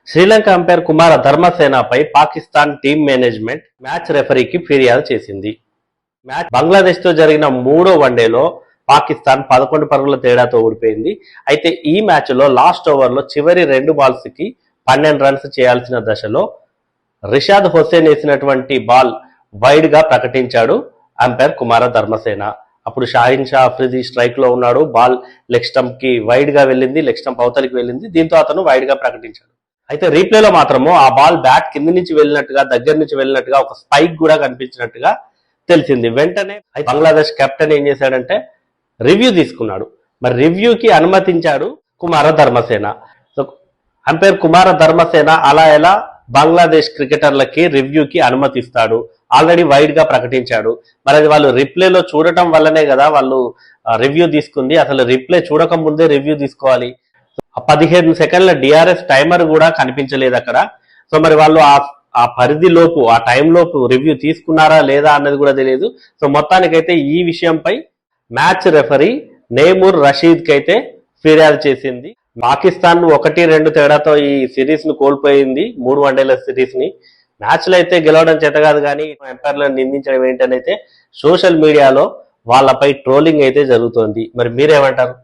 Sri Lanka umpire కుమార ధర్మసేనపై Pakistan team management match రెఫరీకి ఫిర్యాదు చేసింది. Match Bangladesh తో జరిగిన మూడో వన్డేలో పాకిస్తాన్ 11 పరుగుల తేడాతో ఓడిపోయింది. అయితే ఈ మ్యాచ్ లో లాస్ట్ ఓవర్ లో చివరి 2 బాల్స్ కి 12 రన్స్ చేయాల్సిన దశలో రిషాద్ హుస్సేన్ వేసినటువంటి బాల్ వైడ్ గా ప్రకటించాడు అంపైర్ కుమార ధర్మసేన. అప్పుడు షాహిన్ షా అఫ్రిది స్ట్రైక్ లో ఉన్నాడు. బాల్ లెగ్ స్టంప్ కి వైడ్ గా వెళ్ళింది, లెగ్ స్టంప్ అవతలికి వెళ్ళింది. దీంతో అతను వైడ్ గా ప్రకటించాడు. అయితే రీప్లేలో మాత్రము ఆ బాల్ బ్యాట్ కింది నుంచి వెళ్ళినట్టుగా, దగ్గర నుంచి వెళ్ళినట్టుగా, ఒక స్పైక్ కూడా కనిపించినట్టుగా తెలిసింది. వెంటనే బంగ్లాదేశ్ కెప్టెన్ ఏం చేశాడంటే రివ్యూ తీసుకున్నాడు. మరి రివ్యూకి అనుమతించాడు కుమార ధర్మసేన. సో అంపైర్ కుమార ధర్మసేన అలా ఎలా బంగ్లాదేశ్ క్రికెటర్లకి రివ్యూకి అనుమతిస్తాడు? ఆల్రెడీ వైడ్ గా ప్రకటించాడు. మరి అది వాళ్ళు రిప్లేలో చూడటం వల్లనే కదా వాళ్ళు రివ్యూ తీసుకుంది. అసలు రిప్లే చూడక ముందే రివ్యూ తీసుకోవాలి. 15 సెకండ్ల డిఆర్ఎస్ టైమర్ కూడా కనిపించలేదు అక్కడ. సో మరి వాళ్ళు ఆ పరిధి లోపు, ఆ టైం లోపు రివ్యూ తీసుకున్నారా లేదా అన్నది కూడా తెలియదు. సో మొత్తానికైతే ఈ విషయంపై మ్యాచ్ రెఫరీ నేమూర్ రషీద్ కి అయితే ఫిర్యాదు చేసింది. పాకిస్తాన్ 1-2 తేడాతో ఈ సిరీస్ ను కోల్పోయింది, 3 వన్డేల సిరీస్ ని. మ్యాచ్ లో అయితే గెలవడం చేత కాదు, కానీ ఎంపైర్లను నిందించడం ఏంటనైతే సోషల్ మీడియాలో వాళ్ళపై ట్రోలింగ్ అయితే జరుగుతోంది. మరి మీరేమంటారు?